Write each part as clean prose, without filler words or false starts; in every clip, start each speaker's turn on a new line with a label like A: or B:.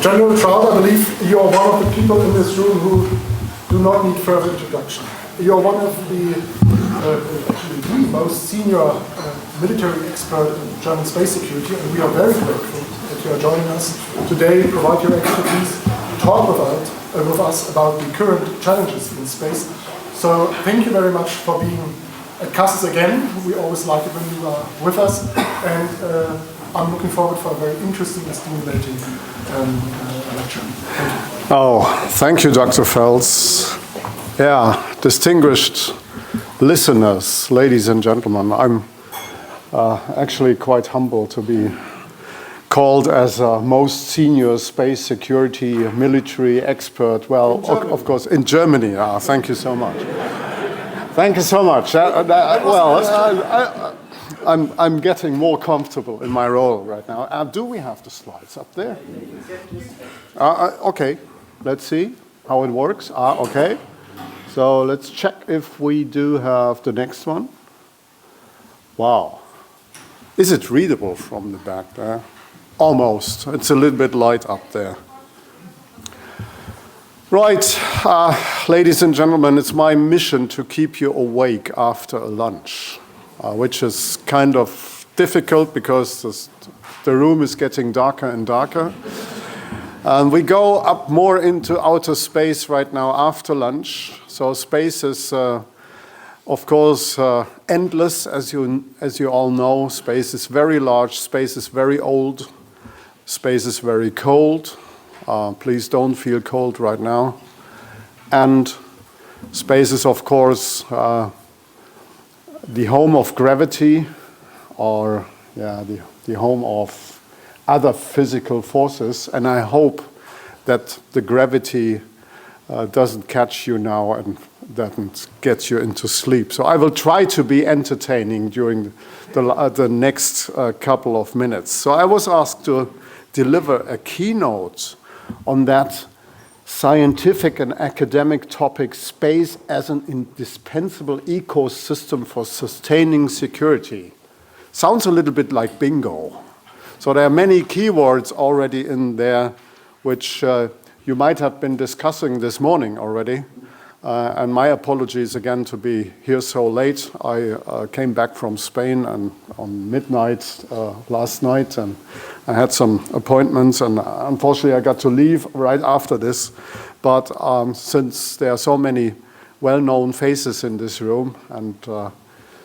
A: General Traut, I believe you are one of the people in this room who do not need further introduction. You are one of the actually the most senior military expert in German space security, and we are very grateful that you are joining us today, provide your expertise, talk with us about the current challenges in space. So thank you very much for being at CASS again. We always like it when you are with us, and I'm looking forward for a very interesting and stimulating lecture. Thank you.
B: Oh, thank you, Dr. Fels. Yeah, distinguished listeners, ladies and gentlemen, I'm actually quite humbled to be called as a most senior space security military expert. Well, of course, in Germany. Thank you so much. Thank you so much. I'm getting more comfortable in my role right now. Do we have the slides up there? Okay, let's see how it works. Okay, so let's check if we do have the next one. Wow. Is it readable from the back there? Almost. It's a little bit light up there. Right, ladies and gentlemen, it's my mission to keep you awake after a lunch, which is kind of difficult because the room is getting darker and darker. And we go up more into outer space right now after lunch. So space is, of course, endless, as you all know. Space is very large, space is very old, space is very cold. Please don't feel cold right now. And space is, of course, the home of gravity, or the home of other physical forces. And I hope that the gravity doesn't catch you now and doesn't get you into sleep. So I will try to be entertaining during the next couple of minutes. So I was asked to deliver a keynote on that scientific and academic topic, space as an indispensable ecosystem for sustaining security. Sounds a little bit like bingo. So there are many keywords already in there, which you might have been discussing this morning already. And my apologies again to be here so late. I came back from Spain and on midnight last night, and I had some appointments, and unfortunately I got to leave right after this. But since there are so many well-known faces in this room and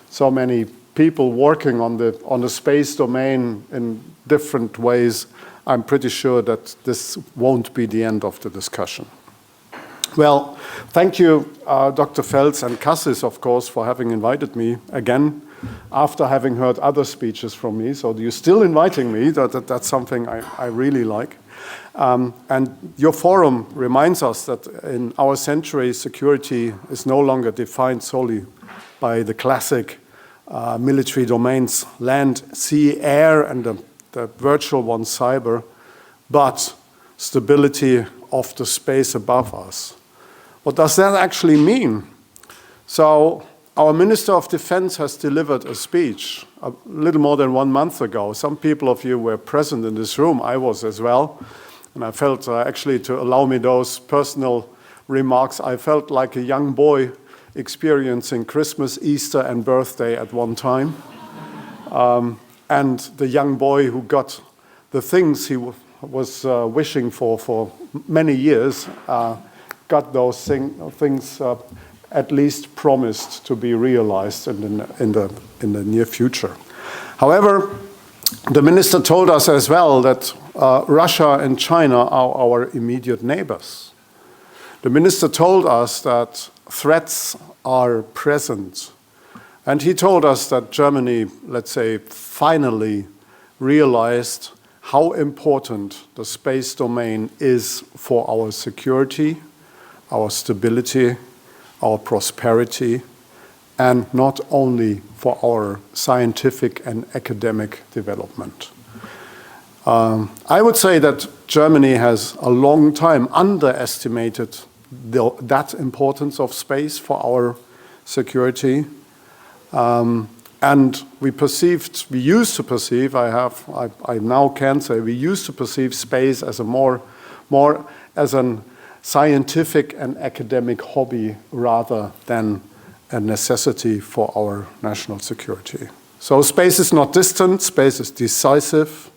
B: so many people working on the space domain in different ways, I'm pretty sure that this won't be the end of the discussion. Well, thank you, Dr. Fels and Cassis, of course, for having invited me again after having heard other speeches from me. So you're still inviting me. That's something I really like. And your forum reminds us that in our century, security is no longer defined solely by the classic military domains, land, sea, air, and the virtual one, cyber, but stability of the space above us. What does that actually mean? So our Minister of Defense has delivered a speech a little more than 1 month ago. Some people of you were present in this room. I was as well. And I felt actually, to allow me those personal remarks, I felt like a young boy experiencing Christmas, Easter, and birthday at one time. And the young boy who got the things he was wishing for many years, got those things at least promised to be realized in the near future. However, the minister told us as well that Russia and China are our immediate neighbors. The minister told us that threats are present. And he told us that Germany, let's say, finally realized how important the space domain is for our security, our stability, our prosperity, and not only for our scientific and academic development. I would say that Germany has a long time underestimated that importance of space for our security. And we used to perceive, I now can say, we used to perceive space as a more more as a scientific and academic hobby rather than a necessity for our national security. So space is not distant, space is decisive.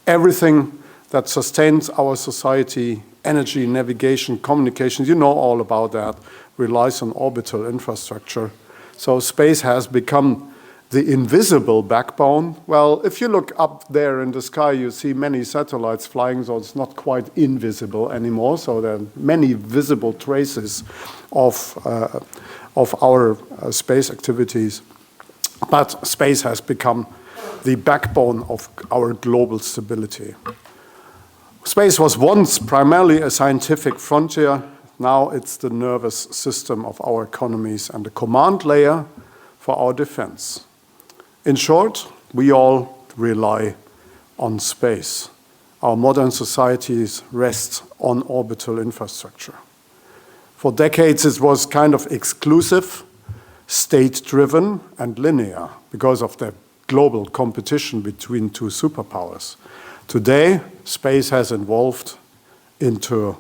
B: Everything that sustains our society, energy, navigation, communications, you know all about that, relies on orbital infrastructure. So space has become the invisible backbone. Well, if you look up there in the sky, you see many satellites flying, so it's not quite invisible anymore. So there are many visible traces of our space activities. But space has become the backbone of our global stability. Space was once primarily a scientific frontier. Now it's the nervous system of our economies and the command layer for our defense. In short, we all rely on space. Our modern societies rest on orbital infrastructure. For decades, it was kind of exclusive, state-driven, and linear because of the global competition between two superpowers. Today, space has evolved into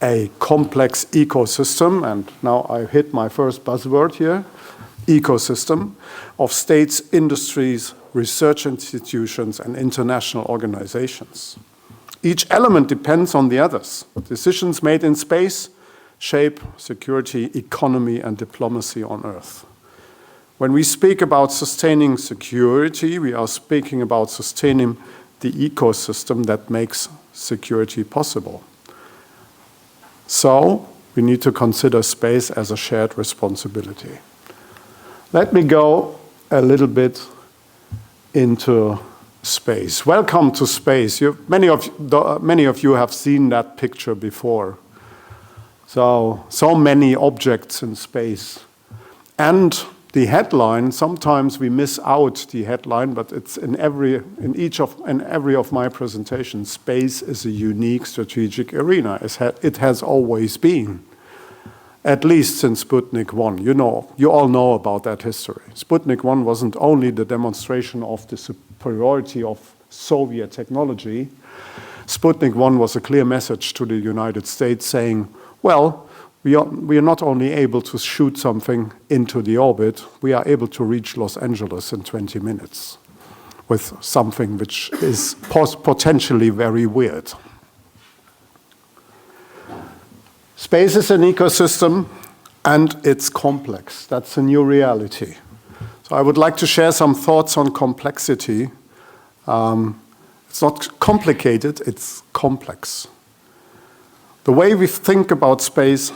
B: a complex ecosystem, and now I hit my first buzzword here, ecosystem of states, industries, research institutions, and international organizations. Each element depends on the others. Decisions made in space shape security, economy, and diplomacy on Earth. When we speak about sustaining security, we are speaking about sustaining the ecosystem that makes security possible. So we need to consider space as a shared responsibility. Let me go a little bit into space. Welcome to space. Many of you have seen that picture before. So many objects in space. And the headline, sometimes we miss out the headline, but it's in every of my presentations, space is a unique strategic arena. It has always been. At least since Sputnik 1. You all know about that history. Sputnik 1 wasn't only the demonstration of the superiority of Soviet technology. Sputnik 1 was a clear message to the United States saying, well, we are not only able to shoot something into the orbit, we are able to reach Los Angeles in 20 minutes with something which is potentially very weird. Space is an ecosystem, and it's complex. That's a new reality. So I would like to share some thoughts on complexity. It's not complicated, it's complex. The way we think about space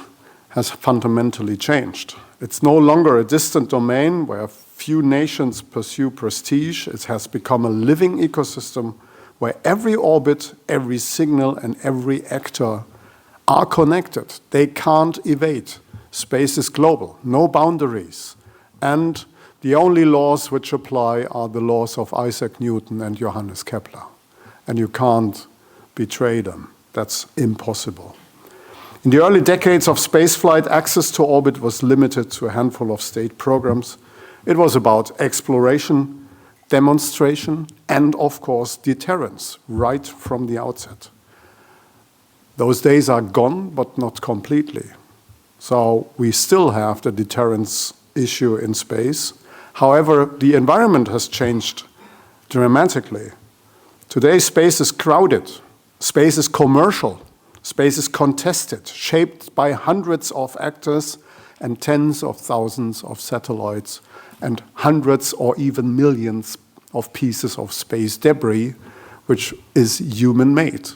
B: has fundamentally changed. It's no longer a distant domain where few nations pursue prestige. It has become a living ecosystem where every orbit, every signal, and every actor are connected. They can't evade. Space is global, no boundaries. And the only laws which apply are the laws of Isaac Newton and Johannes Kepler. And you can't betray them. That's impossible. In the early decades of spaceflight, access to orbit was limited to a handful of state programs. It was about exploration, demonstration, and of course, deterrence right from the outset. Those days are gone, but not completely. So we still have the deterrence issue in space. However, the environment has changed dramatically. Today, space is crowded. Space is commercial. Space is contested, shaped by hundreds of actors and tens of thousands of satellites and hundreds or even millions of pieces of space debris, which is human-made.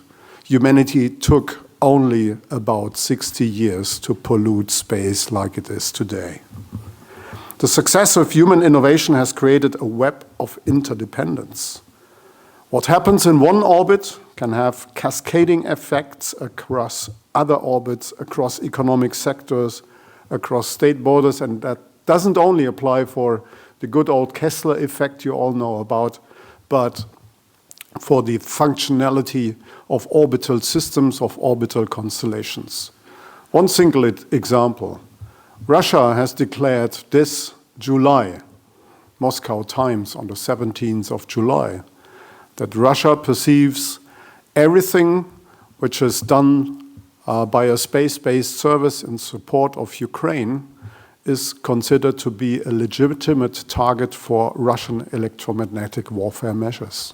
B: Humanity took only about 60 years to pollute space like it is today. The success of human innovation has created a web of interdependence. What happens in one orbit can have cascading effects across other orbits, across economic sectors, across state borders, and that doesn't only apply for the good old Kessler effect you all know about, but for the functionality of orbital systems, of orbital constellations. One single example. Russia has declared this July, Moscow Times on the 17th of July, that Russia perceives everything which is done by a space-based service in support of Ukraine, is considered to be a legitimate target for Russian electromagnetic warfare measures.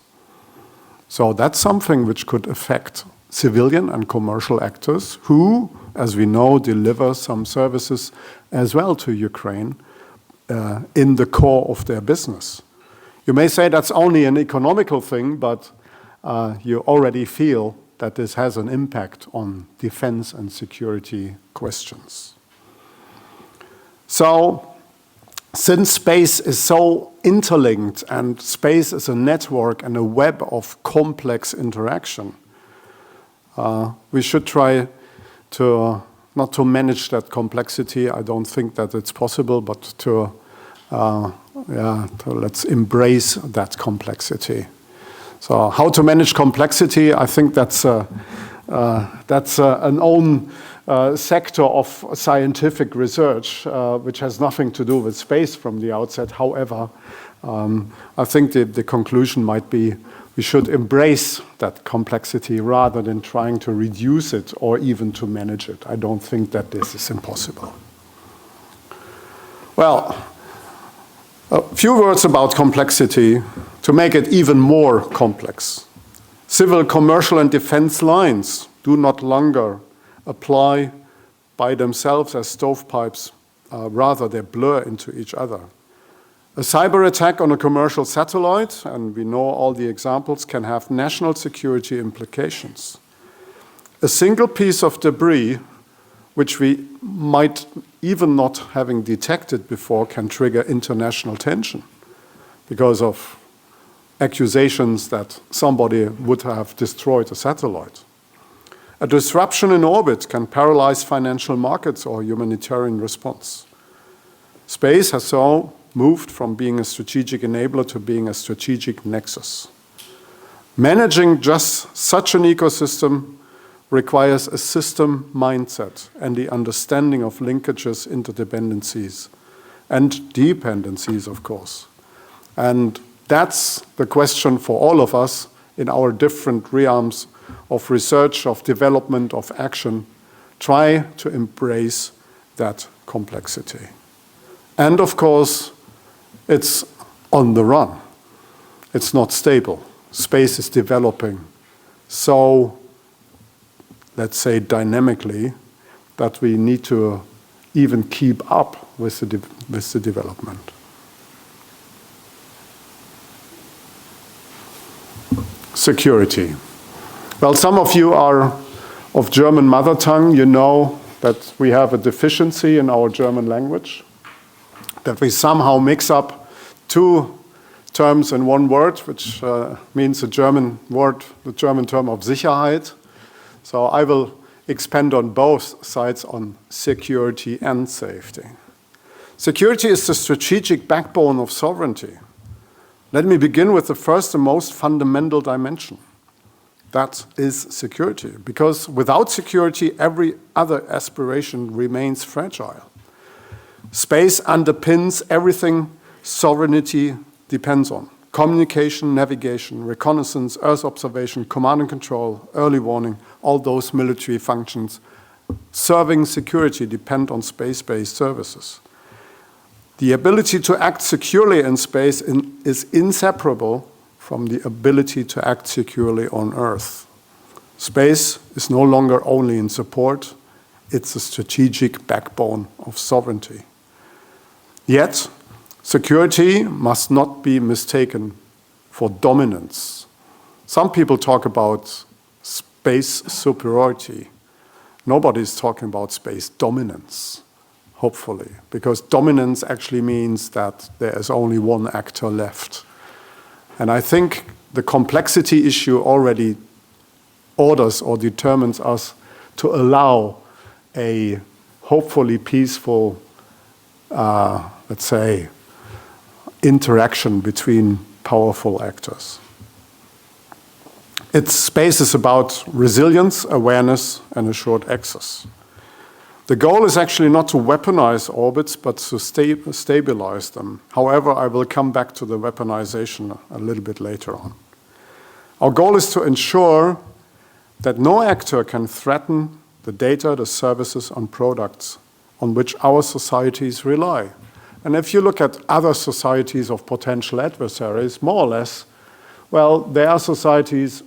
B: So that's something which could affect civilian and commercial actors who, as we know, deliver some services as well to Ukraine in the core of their business. You may say that's only an economical thing, but you already feel that this has an impact on defense and security questions. So, since space is so interlinked and space is a network and a web of complex interaction, we should try to not to manage that complexity. I don't think that it's possible, but to let's embrace that complexity. So, how to manage complexity? I think that's an own sector of scientific research, which has nothing to do with space from the outset. However, I think the conclusion might be we should embrace that complexity rather than trying to reduce it or even to manage it. I don't think that this is impossible. Well, a few words about complexity to make it even more complex. Civil, commercial, and defense lines do not longer apply by themselves as stovepipes, rather they blur into each other. A cyber attack on a commercial satellite, and we know all the examples, can have national security implications. A single piece of debris, which we might even not having detected before, can trigger international tension because of accusations that somebody would have destroyed a satellite. A disruption in orbit can paralyze financial markets or humanitarian response. Space has so moved from being a strategic enabler to being a strategic nexus. Managing just such an ecosystem requires a system mindset and the understanding of linkages, interdependencies, and dependencies, of course. And that's the question for all of us in our different realms of research, of development, of action. Try to embrace that complexity. And of course, it's on the run. It's not stable. Space is developing so, let's say, dynamically that we need to even keep up with the development. Security. Well, some of you are of German mother tongue. You know that we have a deficiency in our German language, that we somehow mix up two terms in one word, which means the German term of Sicherheit. So I will expand on both sides on security and safety. Security is the strategic backbone of sovereignty. Let me begin with the first and most fundamental dimension. That is security, because without security, every other aspiration remains fragile. Space underpins everything sovereignty depends on. Communication, navigation, reconnaissance, Earth observation, command and control, early warning, all those military functions serving security depend on space-based services. The ability to act securely in space is inseparable from the ability to act securely on Earth. Space is no longer only in support, it's a strategic backbone of sovereignty. Yet, security must not be mistaken for dominance. Some people talk about space superiority. Nobody's talking about space dominance, hopefully, because dominance actually means that there is only one actor left. And I think the complexity issue already orders or determines us to allow a hopefully peaceful, let's say, interaction between powerful actors. Space is about resilience, awareness, and assured access. The goal is actually not to weaponize orbits, but to stabilize them. However, I will come back to the weaponization a little bit later on. Our goal is to ensure that no actor can threaten the data, the services, and products on which our societies rely. And if you look at other societies of potential adversaries, more or less, well, there are societies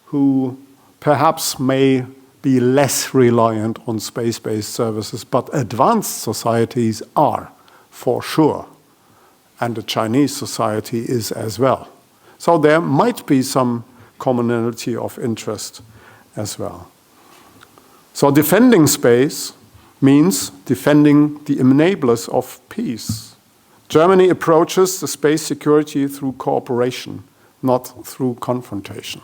B: who perhaps may be less reliant on space-based services, but advanced societies are, for sure. And the Chinese society is as well. So there might be some commonality of interest as well. So defending space means defending the enablers of peace. Germany approaches the space security through cooperation, not through confrontation.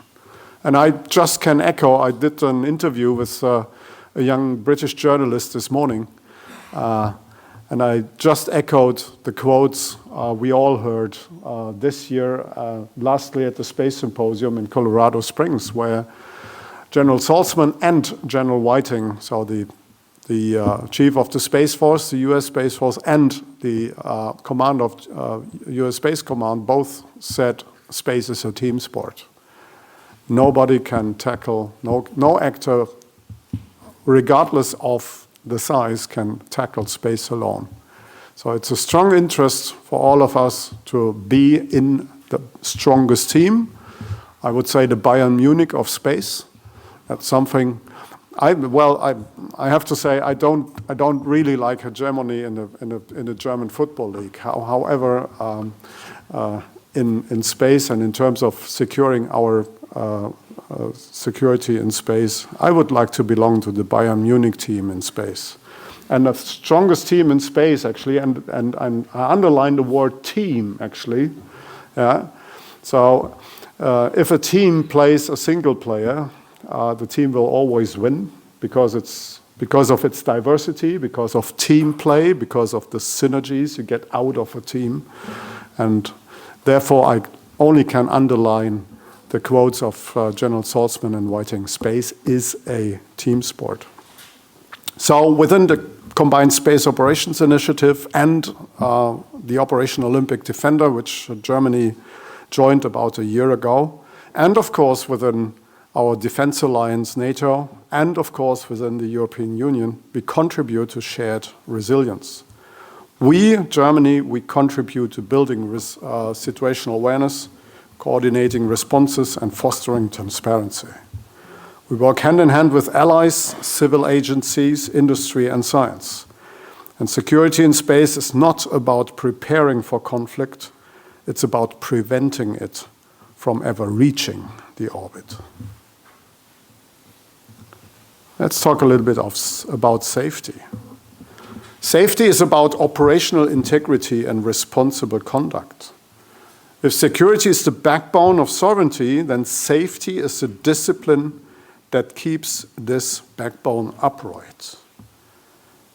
B: And I just can echo, I did an interview with a young British journalist this morning, and I just echoed the quotes we all heard this year, lastly at the Space Symposium in Colorado Springs, where General Saltzman and General Whiting, so the chief of the Space Force, the US Space Force, and the command of US Space Command both said space is a team sport. Nobody can tackle, no actor, regardless of the size, can tackle space alone. So it's a strong interest for all of us to be in the strongest team. I would say the Bayern Munich of space. That's something. I have to say I don't really like hegemony in the German football league. However, in space and in terms of securing our security in space, I would like to belong to the Bayern Munich team in space. And the strongest team in space, actually, and I underline the word team, actually. Yeah. So if a team plays a single player, the team will always win because of its diversity, because of team play, because of the synergies you get out of a team. And therefore, I only can underline the quotes of General Saltzman and Whiting. Space is a team sport. So within the Combined Space Operations Initiative and the Operation Olympic Defender, which Germany joined about a year ago, and of course within our defense alliance, NATO, and of course within the European Union, we contribute to shared resilience. We, Germany, we contribute to building situational awareness, coordinating responses, and fostering transparency. We work hand in hand with allies, civil agencies, industry, and science. And security in space is not about preparing for conflict, it's about preventing it from ever reaching the orbit. Let's talk a little bit about safety. Safety is about operational integrity and responsible conduct. If security is the backbone of sovereignty, then safety is the discipline that keeps this backbone upright.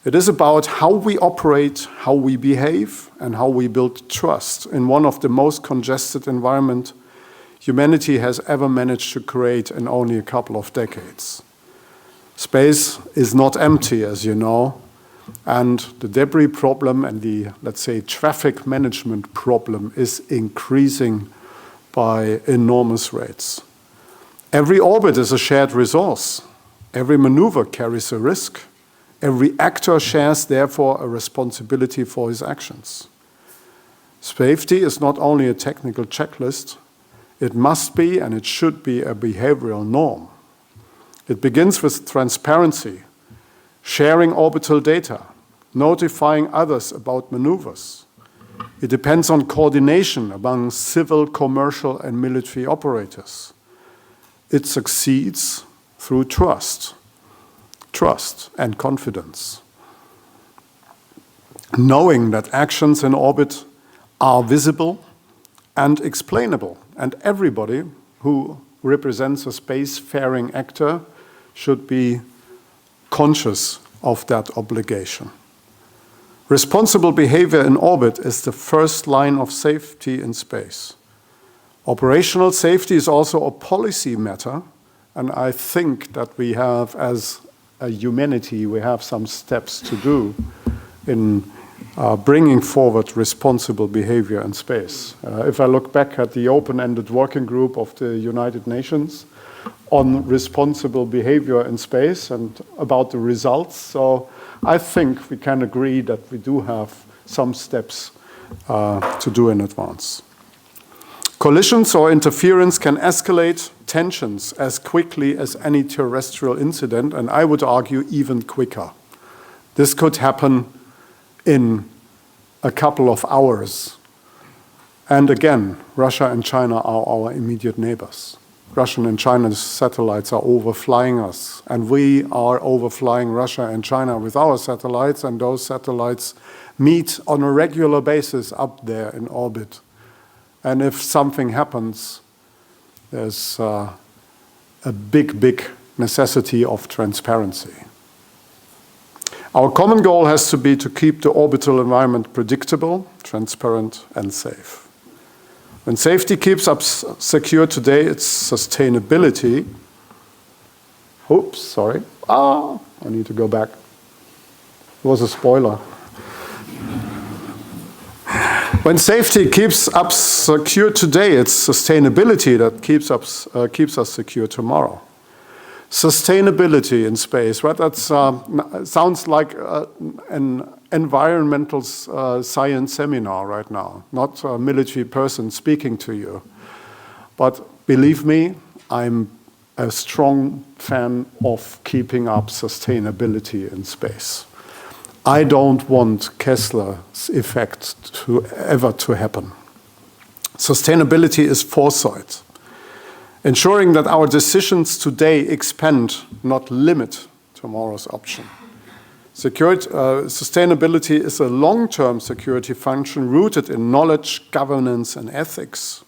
B: It is about how we operate, how we behave, and how we build trust in one of the most congested environments humanity has ever managed to create in only a couple of decades. Space is not empty, as you know, and the debris problem and the, let's say, traffic management problem is increasing by enormous rates. Every orbit is a shared resource. Every maneuver carries a risk. Every actor shares, therefore, a responsibility for his actions. Safety is not only a technical checklist, it must be and it should be a behavioral norm. It begins with transparency, sharing orbital data, notifying others about maneuvers. It depends on coordination among civil, commercial, and military operators. It succeeds through trust and confidence. Knowing that actions in orbit are visible and explainable, and everybody who represents a spacefaring actor should be conscious of that obligation. Responsible behavior in orbit is the first line of safety in space. Operational safety is also a policy matter, and I think that we have, as a humanity, we have some steps to do in bringing forward responsible behavior in space. If I look back at the open-ended working group of the United Nations, on responsible behavior in space and about the results. So I think we can agree that we do have some steps to do in advance. Collisions or interference can escalate tensions as quickly as any terrestrial incident, and I would argue even quicker. This could happen in a couple of hours. And again, Russia and China are our immediate neighbors. Russian and Chinese satellites are overflying us, and we are overflying Russia and China with our satellites, and those satellites meet on a regular basis up there in orbit. And if something happens, there's a big necessity of transparency. Our common goal has to be to keep the orbital environment predictable, transparent, and safe. When safety keeps us secure today, it's sustainability. Oops, sorry. I need to go back. It was a spoiler. When safety keeps us secure today, it's sustainability that keeps us secure tomorrow. Sustainability in space, right? That sounds like an environmental science seminar right now, not a military person speaking to you. But believe me, I'm a strong fan of keeping up sustainability in space. I don't want Kessler's effect to happen. Sustainability is foresight. Ensuring that our decisions today expand, not limit, tomorrow's option. Sustainability is a long-term security function rooted in knowledge, governance, and ethics.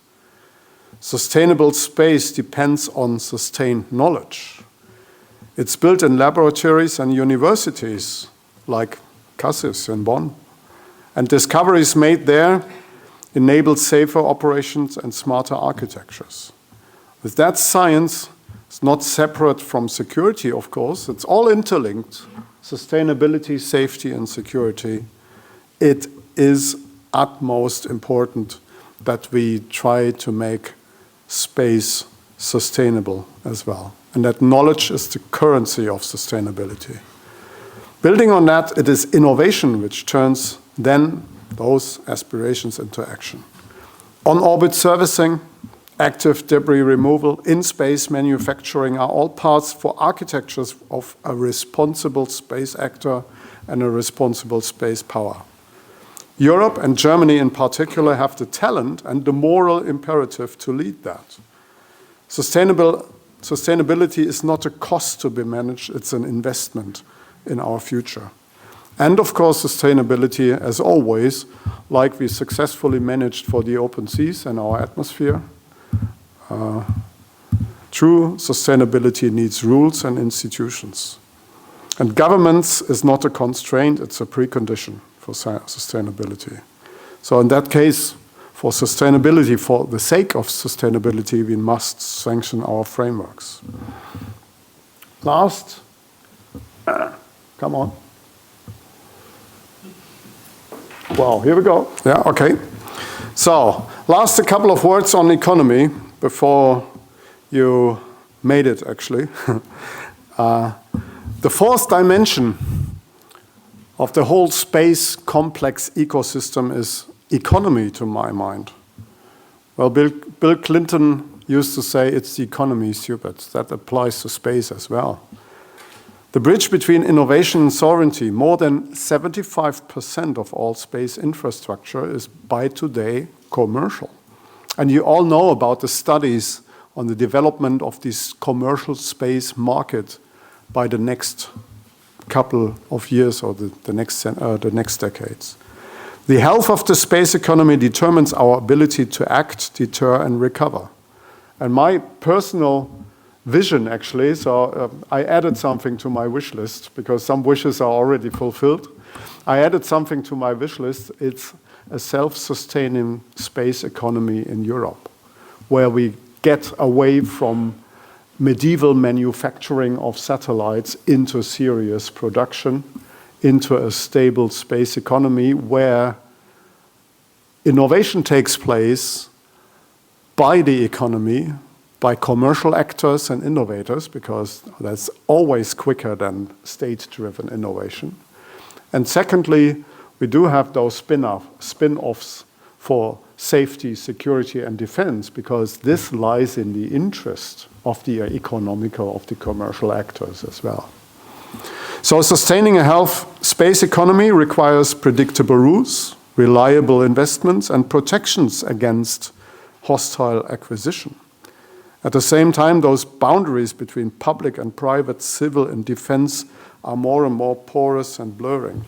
B: Sustainable space depends on sustained knowledge. It's built in laboratories and universities, like CASIS in Bonn. And discoveries made there enable safer operations and smarter architectures. With that, science is not separate from security, of course. It's all interlinked. Sustainability, safety, and security. It is utmost important that we try to make space sustainable as well. And that knowledge is the currency of sustainability. Building on that, it is innovation which turns then those aspirations into action. On-orbit servicing, active debris removal, in-space manufacturing are all parts for architectures of a responsible space actor and a responsible space power. Europe and Germany in particular have the talent and the moral imperative to lead that. Sustainability is not a cost to be managed, it's an investment in our future. And of course, sustainability, as always, like we successfully managed for the open seas and our atmosphere, true sustainability needs rules and institutions. And governments is not a constraint, it's a precondition for sustainability. So in that case, for sustainability, for the sake of sustainability, we must sanction our frameworks. Last, come on. Wow, here we go. Yeah, okay. So, last a couple of words on economy before you made it, actually. The fourth dimension of the whole space complex ecosystem is economy, to my mind. Well, Bill Clinton used to say it's the economy, stupid. That applies to space as well. The bridge between innovation and sovereignty, more than 75% of all space infrastructure is by today commercial. And you all know about the studies on the development of this commercial space market by the next couple of years or the next decades. The health of the space economy determines our ability to act, deter, and recover. And my personal vision, actually, so I added something to my wish list because some wishes are already fulfilled. I added something to my wish list. It's a self-sustaining space economy in Europe, where we get away from medieval manufacturing of satellites into serious production, into a stable space economy where innovation takes place by the economy, by commercial actors and innovators, because that's always quicker than state-driven innovation. And secondly, we do have those spin-offs for safety, security, and defense, because this lies in the interest of the economical, of the commercial actors as well. So sustaining a healthy space economy requires predictable rules, reliable investments, and protections against hostile acquisition. At the same time, those boundaries between public and private, civil and defense are more and more porous and blurring.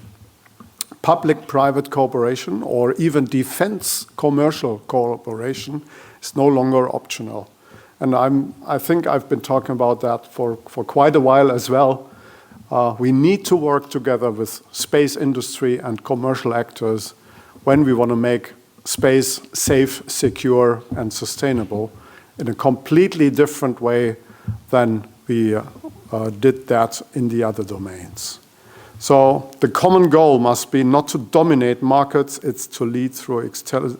B: Public-private cooperation or even defense-commercial cooperation is no longer optional. And I think I've been talking about that for quite a while as well. We need to work together with space industry and commercial actors when we want to make space safe, secure, and sustainable in a completely different way than we did that in the other domains. So the common goal must be not to dominate markets, it's to lead through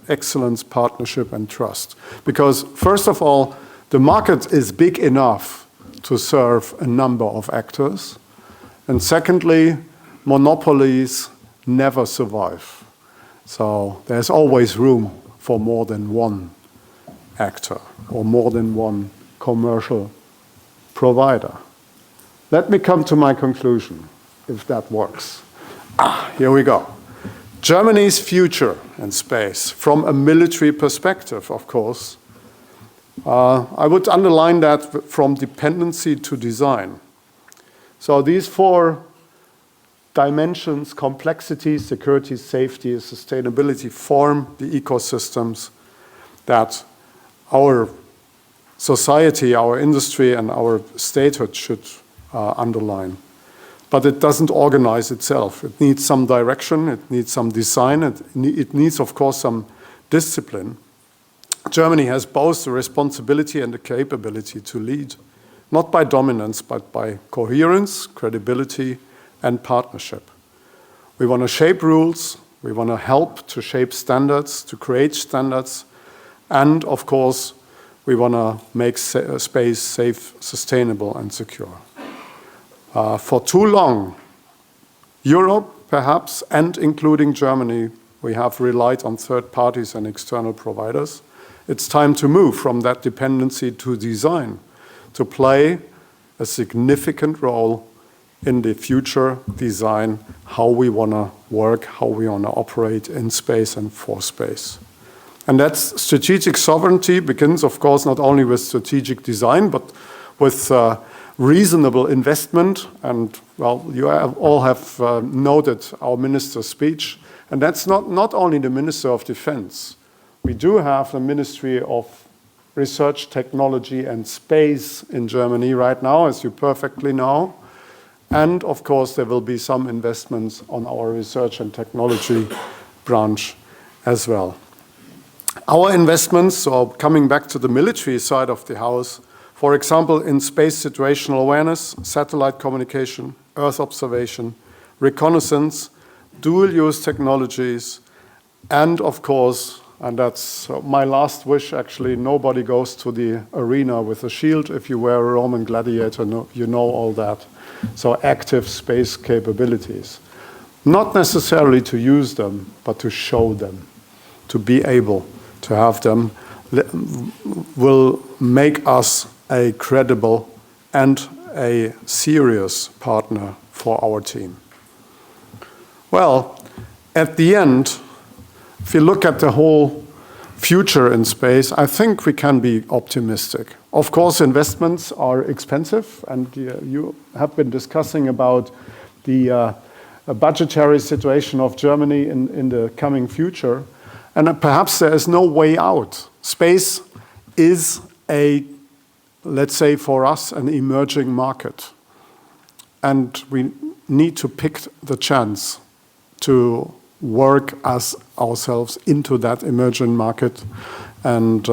B: excellence, partnership, and trust. Because first of all, the market is big enough to serve a number of actors. And secondly, monopolies never survive. So there's always room for more than one actor or more than one commercial provider. Let me come to my conclusion, if that works. Here we go. Germany's future in space, from a military perspective, of course. I would underline that from dependency to design. So these four dimensions, complexity, security, safety, sustainability, form the ecosystems that our society, our industry, and our statehood should underline. But it doesn't organize itself. It needs some direction, it needs some design, it needs, of course, some discipline. Germany has both the responsibility and the capability to lead, not by dominance, but by coherence, credibility, and partnership. We want to shape rules, we want to help to shape standards, to create standards, and, of course, we want to make space safe, sustainable, and secure. For too long, Europe, perhaps, and including Germany, we have relied on third parties and external providers. It's time to move from that dependency to design, to play a significant role in the future design, how we want to work, how we want to operate in space and for space. And that strategic sovereignty begins, of course, not only with strategic design, but with reasonable investment. And, well, you all have noted our minister's speech. And that's not only the Minister of Defense. We do have the Ministry of Research, Technology, and Space in Germany right now, as you perfectly know. And, of course, there will be some investments on our research and technology branch as well. Our investments, so coming back to the military side of the house, for example, in space situational awareness, satellite communication, Earth observation, reconnaissance, dual-use technologies, and, of course, and that's my last wish, actually, nobody goes to the arena with a shield. If you were a Roman gladiator, you know all that. So active space capabilities. Not necessarily to use them, but to show them, to be able to have them, will make us a credible and a serious partner for our team. Well, at the end, if you look at the whole future in space, I think we can be optimistic. Of course, investments are expensive, and you have been discussing about the budgetary situation of Germany in the coming future. And perhaps there is no way out. Space is let's say for us, an emerging market. And we need to pick the chance to work as ourselves into that emerging market and,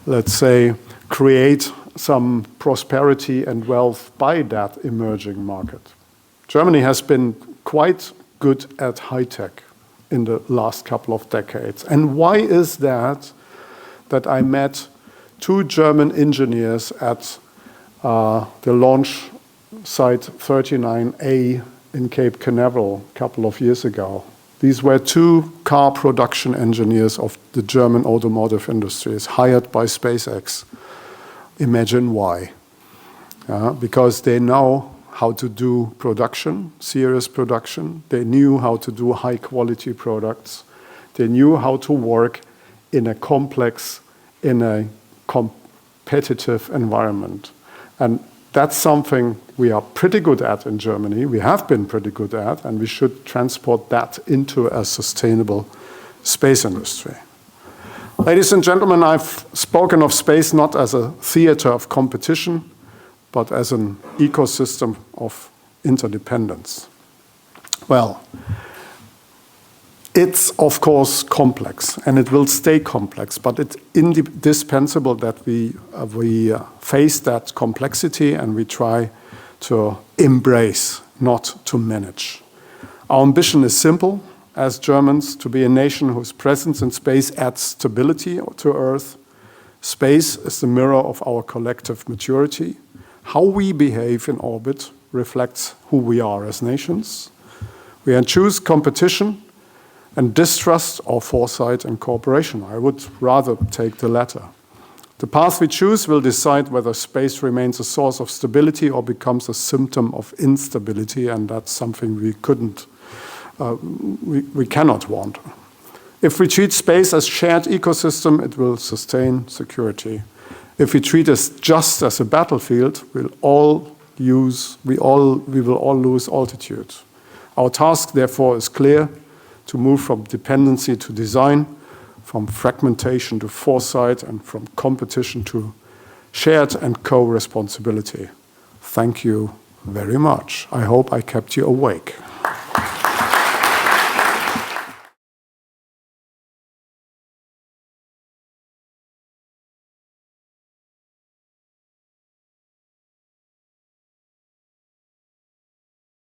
B: let's say, create some prosperity and wealth by that emerging market. Germany has been quite good at high-tech in the last couple of decades. And why is that I met 2 German engineers at the launch site 39A in Cape Canaveral a couple of years ago. These were 2 car production engineers of the German automotive industries hired by SpaceX. Imagine why. Because they know how to do production, serious production. They knew how to do high quality products. They knew how to work in a complex, in a competitive environment. And that's something we are pretty good at in Germany. We have been pretty good at, and we should transport that into a sustainable space industry. Ladies and gentlemen, I've spoken of space not as a theater of competition, but as an ecosystem of interdependence. Well, it's of course complex, and it will stay complex, but it's indispensable that we face that complexity and we try to embrace, not to manage. Our ambition is simple, as Germans, to be a nation whose presence in space adds stability to Earth. Space is the mirror of our collective maturity. How we behave in orbit reflects who we are as nations. We choose competition and distrust or foresight and cooperation. I would rather take the latter. The path we choose will decide whether space remains a source of stability or becomes a symptom of instability, and that's something we cannot want. If we treat space as shared ecosystem, it will sustain security. If we treat it just as a battlefield, we will all lose altitude. Our task, therefore, is clear: to move from dependency to design, from fragmentation to foresight, and from competition to shared and co-responsibility. Thank you very much. I hope I kept you awake.